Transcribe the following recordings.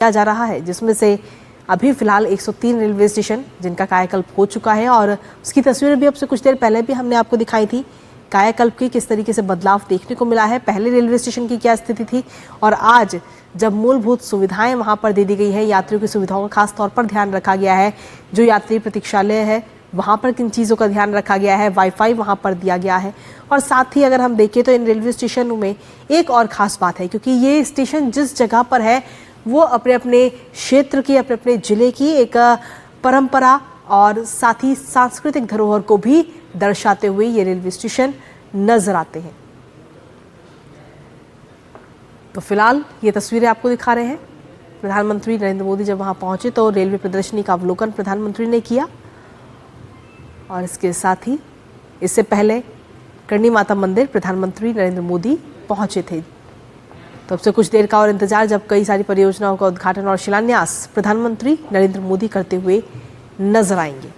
किया जा रहा है, जिसमें से अभी फिलहाल 103 रेलवे स्टेशन जिनका कायाकल्प हो चुका है और उसकी तस्वीरें भी अब से कुछ देर पहले भी हमने आपको दिखाई थी। कायाकल्प की किस तरीके से बदलाव देखने को मिला है, पहले रेलवे स्टेशन की क्या स्थिति थी और आज जब मूलभूत सुविधाएं वहां पर दे दी गई है, यात्रियों की सुविधाओं का खास तौर पर ध्यान रखा गया है। जो यात्री प्रतीक्षालय है वहां पर किन चीज़ों का ध्यान रखा गया है, वाईफाई वहां पर दिया गया है। और साथ ही अगर हम देखें तो इन रेलवे स्टेशनों में एक और ख़ास बात है, क्योंकि ये स्टेशन जिस जगह पर है वो अपने अपने क्षेत्र की, अपने अपने ज़िले की एक परंपरा और साथ ही सांस्कृतिक धरोहर को भी दर्शाते हुए ये रेलवे स्टेशन नजर आते हैं। तो फिलहाल ये तस्वीरें आपको दिखा रहे हैं। प्रधानमंत्री नरेंद्र मोदी जब वहां पहुंचे तो रेलवे प्रदर्शनी का अवलोकन प्रधानमंत्री ने किया और इसके साथ ही इससे पहले करणी माता मंदिर प्रधानमंत्री नरेंद्र मोदी पहुंचे थे। तो अब से कुछ देर का और इंतजार, जब कई सारी परियोजनाओं का उद्घाटन और शिलान्यास प्रधानमंत्री नरेंद्र मोदी करते हुए नजर आएंगे।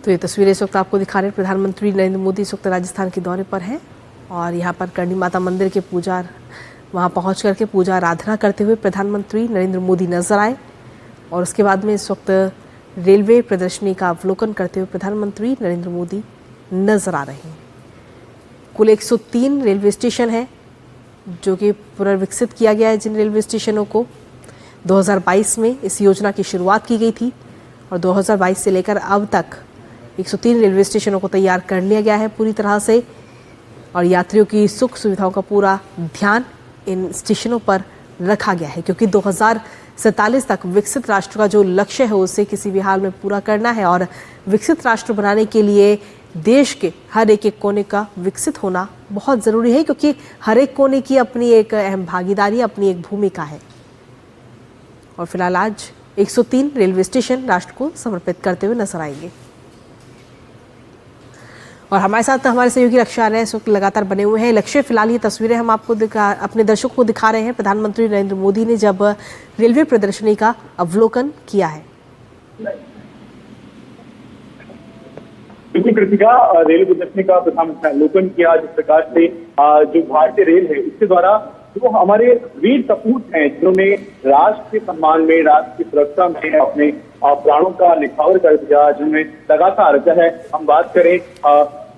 तो ये तस्वीरें इस वक्त आपको दिखा रहे हैं। प्रधानमंत्री नरेंद्र मोदी इस वक्त राजस्थान के दौरे पर हैं और यहाँ पर करणी माता मंदिर के पूजा वहाँ पहुँच करके पूजा आराधना करते हुए प्रधानमंत्री नरेंद्र मोदी नजर आए और उसके बाद में इस वक्त रेलवे प्रदर्शनी का अवलोकन करते हुए प्रधानमंत्री नरेंद्र मोदी नजर आ रहे हैं। कुल 103 रेलवे स्टेशन हैं जो कि पुनर्विकसित किया गया है। जिन रेलवे स्टेशनों को 2022 में इस योजना की शुरुआत की गई थी और 2022 से लेकर अब तक 103 रेलवे स्टेशनों को तैयार कर लिया गया है पूरी तरह से और यात्रियों की सुख सुविधाओं का पूरा ध्यान इन स्टेशनों पर रखा गया है, क्योंकि 2047 तक विकसित राष्ट्र का जो लक्ष्य है उसे किसी भी हाल में पूरा करना है और विकसित राष्ट्र बनाने के लिए देश के हर एक कोने का विकसित होना बहुत ज़रूरी है, क्योंकि हर एक कोने की अपनी एक अहम भागीदारी, अपनी एक भूमिका है। और फिलहाल आज 103 रेलवे स्टेशन राष्ट्र को समर्पित करते हुए नजर आएंगे। और हमारे साथ हमारे सहयोगी रक्षा रहे इस वक्त लगातार बने हुए हैं। लक्ष्य, फिलहाल ये तस्वीरें हम आपको अपने दर्शकों को दिखा रहे हैं। प्रधानमंत्री नरेंद्र मोदी ने जब रेलवे प्रदर्शनी का अवलोकन किया है। बिल्कुल कृतिका, रेलवे प्रदर्शनी का प्रधानमंत्री अवलोकन किया। जिस प्रकार से जो भारतीय रेल है उसके द्वारा जो हमारे वीर सपूत हैं जिन्होंने राष्ट्र के सम्मान में, राष्ट्र की सुरक्षा में अपने प्राणों का निछावर कर दिया, जिन्होंने लगातार, चाहे हम बात करें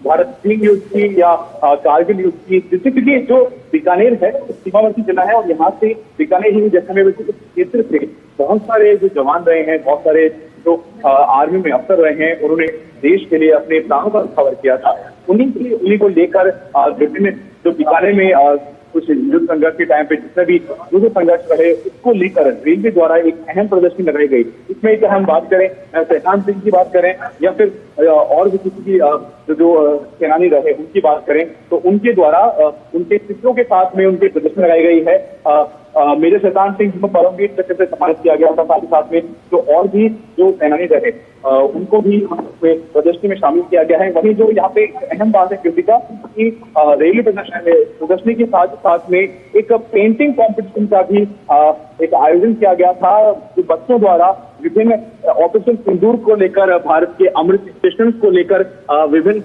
भारत सिंह युद्ध की या कारगिल युद्ध की, क्योंकि जो बीकानेर है सीमावर्ती जिला है और यहाँ से बीकानेर ही जैसे में क्षेत्र से बहुत सारे जो जवान रहे हैं, बहुत सारे जो आर्मी में अफसर रहे हैं, उन्होंने देश के लिए अपने प्राणों का निछावर किया था। उन्हीं को लेकर विभिन्न जो बीकानेर में कुछ युद्ध संघर्ष के टाइम पे जितने भी युद्ध संघर्ष रहे उसको लेकर रेलवे द्वारा एक अहम प्रदर्शनी लगाई गई। इसमें चाहे हम बात करें शैतान सिंह की बात करें या फिर और भी किसी की जो सेनानी रहे उनकी बात करें, तो उनके द्वारा उनके चित्रों के साथ में उनकी प्रदर्शनी लगाई गई है। मेजर शैतान सिंह को परमवीर चक्र से सम्मानित किया गया था। साथ ही साथ में जो और भी जो सेनानी रहे उनको भी प्रदर्शनी में शामिल किया गया है। वहीं जो यहाँ पे अहम बात है कृतिका कि रेलवे प्रदर्शनी के साथ साथ में एक पेंटिंग कॉम्पिटिशन का भी एक आयोजन किया गया था, जो बच्चों द्वारा विभिन्न ऑपरेशन सिंदूर को लेकर, भारत के अमृत स्टेशन को लेकर विभिन्न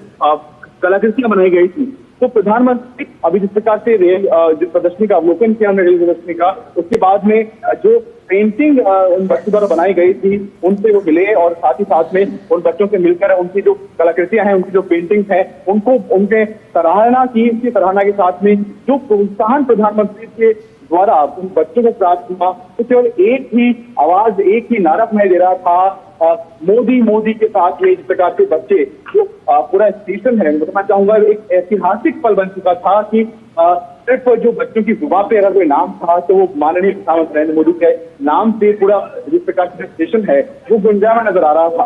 कलाकृतियां बनाई गई थी। तो प्रधानमंत्री अभी जिस प्रकार से रेल प्रदर्शनी का अवलोकन किया हमने रेल प्रदर्शनी का, उसके बाद में जो पेंटिंग उन बच्चों द्वारा बनाई गई थी उनसे वो मिले और साथ ही साथ में उन बच्चों से मिलकर उनकी जो कलाकृतियां हैं, उनकी जो पेंटिंग है, उनको उनके सराहना की। इसकी सराहना के साथ में जो प्रोत्साहन प्रधानमंत्री के द्वारा उन बच्चों को प्राप्त हुआ, तो केवल एक ही आवाज, एक ही नारा सुनाई दे रहा था, मोदी मोदी के साथ में। इस प्रकार के बच्चे जो पूरा स्टेशन है, मैं चाहूंगा एक ऐतिहासिक पल बन चुका था कि सिर्फ जो बच्चों की जुबान पे अगर कोई नाम था तो वो माननीय प्रधानमंत्री नरेंद्र मोदी के नाम से पूरा जिस प्रकार से स्टेशन है वो गुंजायमान नजर आ रहा था।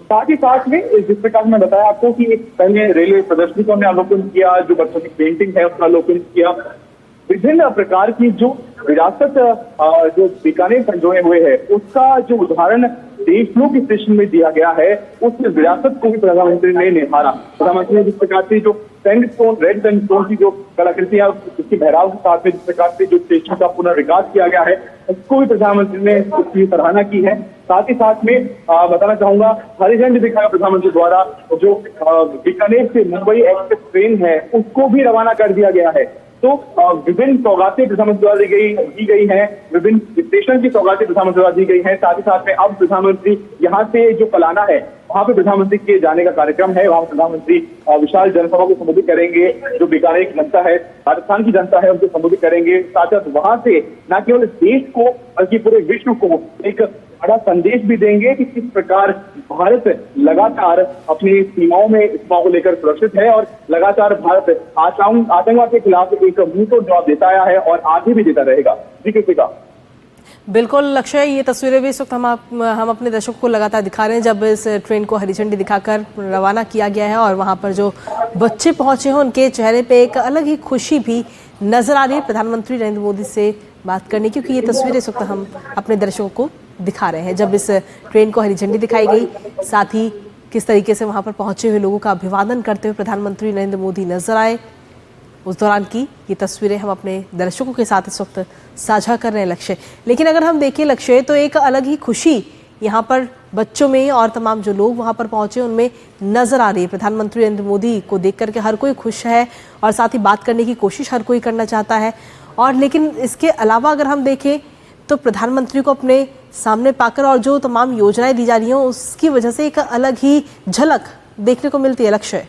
साथ ही साथ में जिस प्रकार मैं बताया आपको कि एक पहले रेलवे प्रदर्शनी को हमने अवलोकन किया, जो बच्चों की पेंटिंग है उसका अवलोकन किया, विभिन्न प्रकार की जो विरासत जो बीकानेर संजोए हुए है उसका जो उदाहरण देशमुख स्टेशन में दिया गया है, उस विरासत को भी प्रधानमंत्री ने निहारा। प्रधानमंत्री ने जिस प्रकार से जो सैंडस्टोन, रेड सैंडस्टोन की जो कलाकृतियां उसकी बहराव के साथ में जिस प्रकार से जो स्टेशन का पुनर्विकास किया गया है उसको भी प्रधानमंत्री ने उसकी सराहना की है। साथ ही साथ में बताना चाहूंगा हरी झंडी दिखाया प्रधानमंत्री द्वारा जो बीकानेर से मुंबई एक्सप्रेस ट्रेन है उसको भी रवाना कर दिया गया है। तो विभिन्न सौगातें प्रधानमंत्री द्वारा दी गई हैं, विभिन्न स्टेशन की सौगातें प्रधानमंत्री द्वारा दी गई हैं। साथ ही साथ में अब प्रधानमंत्री यहाँ से जो पलाना है वहां पे प्रधानमंत्री के जाने का कार्यक्रम है। वहां प्रधानमंत्री विशाल जनसभा को संबोधित करेंगे। जो बीकानेर की जनता है, राजस्थान की जनता है, उनको संबोधित करेंगे। साथ ही वहां से न केवल देश को बल्कि पूरे विश्व को एक बड़ा संदेश भी देंगे कि किस प्रकार भारत लगातार अपनी सीमाओं को लेकर सुरक्षित है और लगातार भारत आतंकवाद के खिलाफ एक मुंहतोड़ जवाब देता आया है और आगे भी देता रहेगा। जी कृतिका। बिल्कुल लक्ष्य, ये तस्वीरें भी इस वक्त हम अपने दर्शकों को लगातार दिखा रहे हैं जब इस ट्रेन को हरी झंडी दिखाकर रवाना किया गया है और वहां पर जो बच्चे पहुंचे हैं उनके चेहरे पे एक अलग ही खुशी भी नजर आ रही है प्रधानमंत्री नरेंद्र मोदी से बात करने की, क्योंकि ये तस्वीरें इस वक्त हम अपने दर्शकों को दिखा रहे हैं जब इस ट्रेन को हरी झंडी दिखाई गई। साथ ही किस तरीके से वहां पर पहुंचे हुए लोगों का अभिवादन करते हुए प्रधानमंत्री नरेंद्र मोदी नजर आए, उस दौरान की ये तस्वीरें हम अपने दर्शकों के साथ इस वक्त साझा कर रहे हैं लक्ष्य। लेकिन अगर हम देखें लक्ष्य तो एक अलग ही खुशी यहाँ पर बच्चों में और तमाम जो लोग वहाँ पर पहुंचे उनमें नजर आ रही है। प्रधानमंत्री नरेंद्र मोदी को देख करके हर कोई खुश है और साथ ही बात करने की कोशिश हर कोई करना चाहता है। और लेकिन इसके अलावा अगर हम देखें तो प्रधानमंत्री को अपने सामने पाकर और जो तमाम योजनाएं दी जा रही हैं उसकी वजह से एक अलग ही झलक देखने को मिलती है लक्ष्य।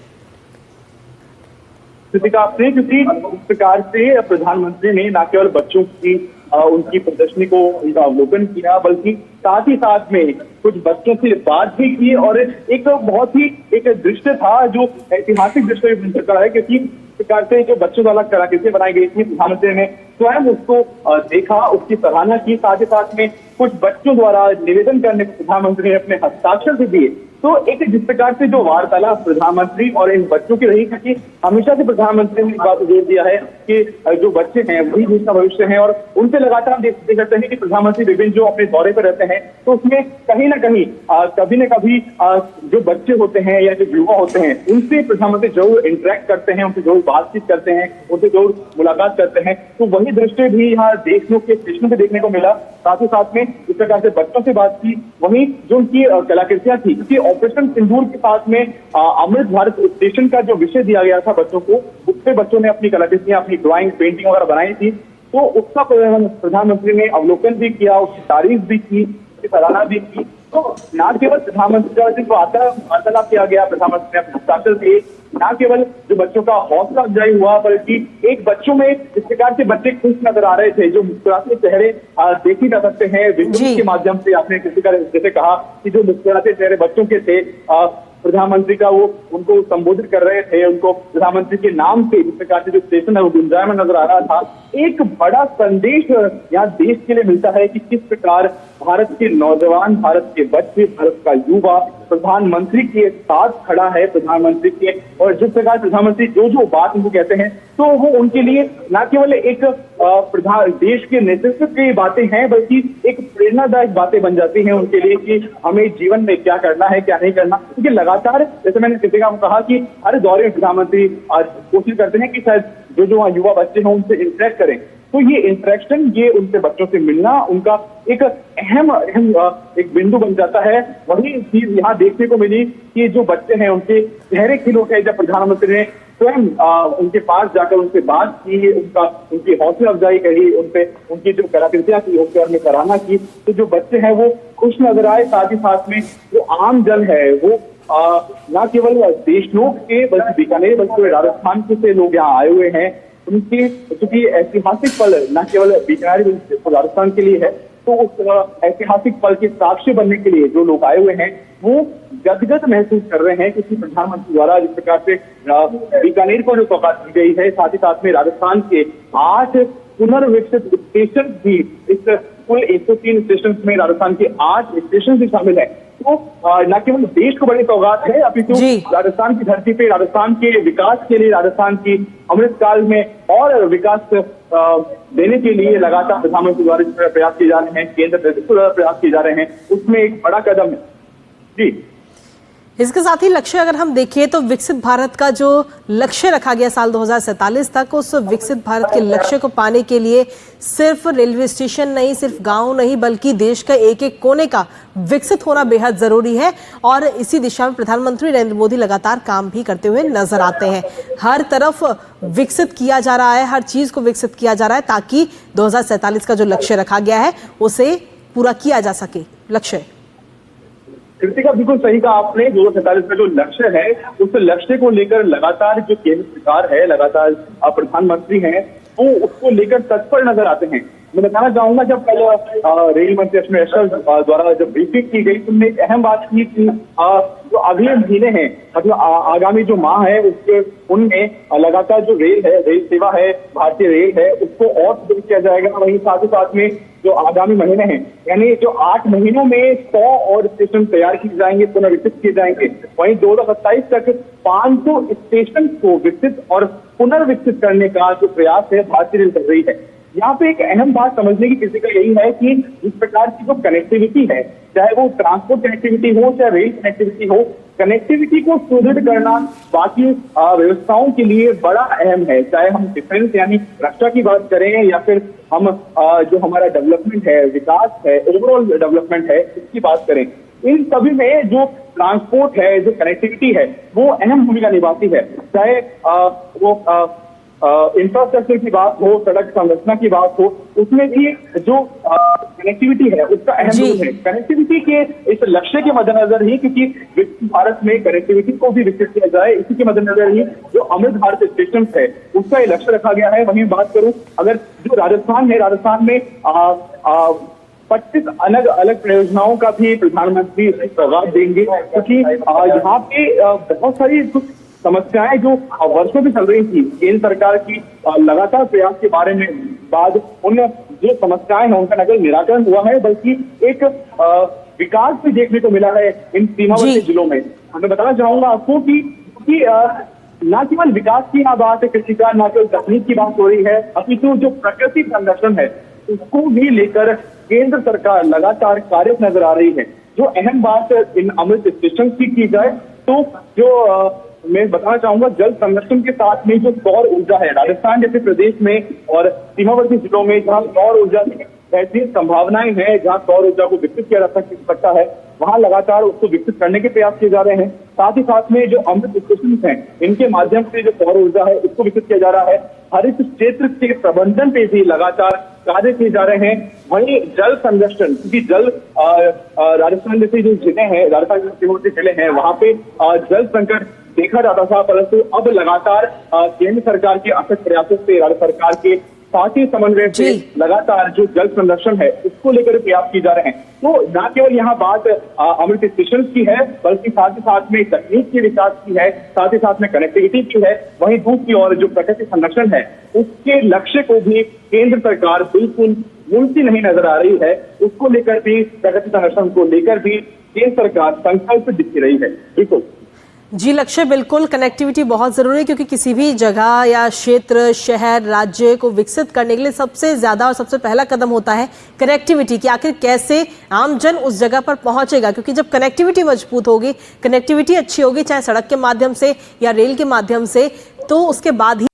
क्योंकि इस प्रकार से प्रधानमंत्री ने न केवल बच्चों की उनकी प्रदर्शनी को उनका अवलोकन किया बल्कि साथ ही साथ में कुछ बच्चों से बात भी की और एक बहुत ही एक दृश्य था जो ऐतिहासिक दृश्य बन सकता है, क्योंकि प्रकार से जो बच्चों द्वारा कलाकृतियां बनाई गई थी प्रधानमंत्री ने स्वयं उसको देखा, उसकी सराहना की। साथ ही साथ में कुछ बच्चों द्वारा निवेदन करने को प्रधानमंत्री ने अपने हस्ताक्षर से दिए। तो एक जिस प्रकार से जो वार्तालाप प्रधानमंत्री और इन बच्चों की रही, क्योंकि हमेशा से प्रधानमंत्री ने इस बात को जोर दिया है कि जो बच्चे हैं वही देश का भविष्य है और उनसे लगातार हम देखते करते हैं कि प्रधानमंत्री विभिन्न जो अपने दौरे पर रहते हैं तो उसमें कहीं ना कहीं कभी न कभी जो बच्चे होते हैं या जो युवा होते हैं उनसे प्रधानमंत्री जरूर इंटरेक्ट करते हैं, उनसे जरूर बातचीत करते हैं, उनसे जरूर मुलाकात करते हैं। तो वही दृश्य भी यहाँ देशों के स्टेशनों पर देखने को मिला। साथ ही साथ में इस प्रकार से बच्चों से बात की, वहीं जो उनकी कलाकृतियां थी, क्योंकि ऑपरेशन सिंदूर के साथ में अमृत भारत स्टेशन का जो विषय दिया गया था बच्चों को, उससे बच्चों ने अपनी कलाकृतियां, अपनी ड्राइंग, पेंटिंग वगैरह बनाई थी। तो उसका प्रधानमंत्री ने अवलोकन भी किया, उसकी तारीफ भी की, उसकी सराहना भी की। तो न केवल प्रधानमंत्री जो वार्तालाप किया गया, प्रधानमंत्री ने अपने हस्ताक्षर दिए, न केवल जो बच्चों का हौसला अफजाई हुआ बल्कि एक बच्चों में इस प्रकार से बच्चे खुश नजर आ रहे थे, जो मुस्कुराते चेहरे देखे जा सकते हैं विजुअल्स के माध्यम से। आपने किसी का जैसे कहा कि जो मुस्कुराते चेहरे बच्चों के थे, प्रधानमंत्री का वो उनको संबोधित कर रहे थे, उनको प्रधानमंत्री के नाम से जिस प्रकार से जो स्टेशन है वो गुंजायमान नजर आ रहा था। एक बड़ा संदेश यहाँ देश के लिए मिलता है कि किस प्रकार भारत के नौजवान, भारत के बच्चे, भारत का युवा प्रधानमंत्री के साथ खड़ा है, प्रधानमंत्री के, और जिस प्रकार प्रधानमंत्री जो बात उनको कहते हैं तो वो उनके लिए न केवल एक देश के नेतृत्व की बातें हैं बल्कि एक प्रेरणादायक बातें बन जाती हैं उनके लिए कि हमें जीवन में क्या करना है, क्या नहीं करना। क्योंकि लगातार जैसे मैंने किसी का कहा कि हर दौरे में प्रधानमंत्री कोशिश करते हैं कि शायद जो युवा बच्चे हैं उनसे इंटरेक्ट करें। तो ये इंटरेक्शन, ये उनसे बच्चों से मिलना उनका एक अहम एक बिंदु बन जाता है। वही चीज यहाँ देखने को मिली कि जो बच्चे हैं उनके चेहरे खिल उठे जब प्रधानमंत्री ने स्वयं उनके पास जाकर उनसे बात की, उनकी हौसला अफजाई करी, उनकी जो कलाकृतियां थी उनके और में सराहना की। तो जो बच्चे हैं वो खुश नजर आए। साथ ही साथ में जो आम जन है वो न केवल देशनोक के बल्कि बीकानेर बल्कि राजस्थान से लोग यहाँ आए हुए हैं। उनके चूंकि ऐतिहासिक पल न केवल बीकानेर राजस्थान के लिए है, तो उस ऐतिहासिक पल के साक्षी बनने के लिए जो लोग आए हुए हैं वो गदगद महसूस कर रहे हैं, क्योंकि प्रधानमंत्री द्वारा जिस प्रकार से बीकानेर को जो सौगात दी गई है, साथ ही साथ में राजस्थान के 8 पुनर्विकसित स्टेशन भी, इस कुल 103 स्टेशन में राजस्थान के 8 स्टेशन भी शामिल है। तो न केवल देश को बड़ी सौगात है, अपितु राजस्थान की धरती पे राजस्थान के विकास के लिए, राजस्थान की अमृतकाल में और विकास देने के लिए लगातार प्रधानमंत्री द्वारा प्रयास किए जा रहे हैं, केंद्र नेतृत्व द्वारा प्रयास किए जा रहे हैं, उसमें एक बड़ा कदम है। जी इसके साथ ही लक्ष्य अगर हम देखें तो विकसित भारत का जो लक्ष्य रखा गया साल 2047 तक, उस विकसित भारत के लक्ष्य को पाने के लिए सिर्फ रेलवे स्टेशन नहीं, सिर्फ गांव नहीं, बल्कि देश का एक एक कोने का विकसित होना बेहद जरूरी है। और इसी दिशा में प्रधानमंत्री नरेंद्र मोदी लगातार काम भी करते हुए नजर आते हैं। हर तरफ विकसित किया जा रहा है, हर चीज को विकसित किया जा रहा है ताकि 2047 का जो लक्ष्य रखा गया है उसे पूरा किया जा सके। लक्ष्य कृतिका बिल्कुल सही कहा आपने। 2047 का जो लक्ष्य है उस लक्ष्य को लेकर लगातार जो केंद्र सरकार है, लगातार प्रधानमंत्री हैं, वो उसको लेकर तत्पर नजर आते हैं। मैं बताना चाहूंगा, जब कल रेल मंत्री अश्विनी वैष्णव द्वारा जब ब्रीफिंग की गई तो उन्होंने एक अहम बात की कि जो अगले महीने हैं, मतलब आगामी जो माह है उसके उनमें लगातार जो रेल है, रेल सेवा है, भारतीय रेल है, उसको और सुदृढ़ किया जाएगा। वहीं साथ ही साथ में जो आगामी महीने हैं, यानी जो 8 महीनों में 100 और स्टेशन तैयार किए जाएंगे, पुनर्विकसित किए जाएंगे। वहीं 2027 तक 500 स्टेशन को विकसित और पुनर्विकसित करने का जो प्रयास है भारतीय रेल कर रही है। यहाँ पे एक अहम बात समझने की किसी का यही है कि इस प्रकार की जो कनेक्टिविटी है, चाहे वो ट्रांसपोर्ट कनेक्टिविटी हो चाहे रेल कनेक्टिविटी हो, कनेक्टिविटी को सुदृढ़ करना बाकी व्यवस्थाओं के लिए बड़ा अहम है। चाहे हम डिफेंस यानी रक्षा की बात करें या फिर हम जो हमारा डेवलपमेंट है, विकास है, ओवरऑल डेवलपमेंट है, इसकी बात करें, इन सभी में जो ट्रांसपोर्ट है, जो कनेक्टिविटी है, वो अहम भूमिका निभाती है। चाहे वो इंफ्रास्ट्रक्चर की बात हो, सड़क संरचना की बात हो, उसमें भी जो कनेक्टिविटी है उसका अहम रोल है। कनेक्टिविटी के इस लक्ष्य के मद्देनजर ही, क्योंकि विकसित भारत में कनेक्टिविटी को भी विकसित किया जाए, इसी के मद्देनजर ही जो अमृत भारत स्टेशन है उसका ये लक्ष्य रखा गया है। वहीं बात करूं अगर जो राजस्थान है, राजस्थान में 25 अलग अलग परियोजनाओं का भी प्रधानमंत्री सौगात देंगे, क्योंकि यहाँ पे बहुत सारी समस्याएं जो वर्षों से चल रही थी, केंद्र सरकार की लगातार प्रयास के बारे में बाद उन जो समस्याएं हैं उनका न केवल निराकरण हुआ है बल्कि एक विकास भी देखने को मिला है इन सीमावर्ती जिलों में। मैं बताना चाहूंगा आपको कि न केवल विकास की यहाँ बात है, कृषि का न केवल तकनीक की बात हो रही है, अपितु जो प्रकृति संरक्षण है उसको भी लेकर केंद्र सरकार लगातार कार्यरत नजर आ रही है। जो अहम बात इन अमृत स्टेशन की जाए तो जो मैं बताना चाहूंगा, जल संरक्षण के साथ में जो सौर ऊर्जा है, राजस्थान जैसे प्रदेश में और सीमावर्ती जिलों में जहां सौर ऊर्जा की बेहतरीन संभावनाएं हैं, जहां सौर ऊर्जा को विकसित किया जा सकता है, वहां लगातार उसको विकसित करने के प्रयास किए जा रहे हैं। साथ ही साथ में जो अमृत स्टेशन हैं, इनके माध्यम से जो सौर ऊर्जा है उसको विकसित किया जा रहा है। हरित क्षेत्र के प्रबंधन पे भी लगातार कार्य किए जा रहे हैं। वहीं जल संरक्षण, क्योंकि जल राजस्थान जैसे जो जिले हैं, राजस्थान के सीमावर्ती जिले हैं, वहां पे जल संकट देखा जाता था, परंतु अब लगातार केंद्र सरकार के अथक प्रयासों से, राज्य सरकार के साथी समन्वय से लगातार जो जल संरक्षण है उसको लेकर प्रयास किए जा रहे हैं। तो न केवल यहाँ बात अमृत स्टेशन की है बल्कि साथ ही साथ में तकनीक के विकास की है, साथ ही साथ में कनेक्टिविटी की है। वहीं दूसरी ओर जो प्रकृति संरक्षण है उसके लक्ष्य को भी केंद्र सरकार बिल्कुल मुंशी नहीं नजर आ रही है। उसको लेकर भी, प्रकृति संरक्षण को लेकर भी केंद्र सरकार संकल्प दिख रही है। बिल्कुल जी लक्ष्य, बिल्कुल कनेक्टिविटी बहुत ज़रूरी है क्योंकि किसी भी जगह या क्षेत्र, शहर, राज्य को विकसित करने के लिए सबसे ज़्यादा और सबसे पहला कदम होता है कनेक्टिविटी कि आखिर कैसे आमजन उस जगह पर पहुंचेगा। क्योंकि जब कनेक्टिविटी मजबूत होगी, कनेक्टिविटी अच्छी होगी, चाहे सड़क के माध्यम से या रेल के माध्यम से, तो उसके बाद ही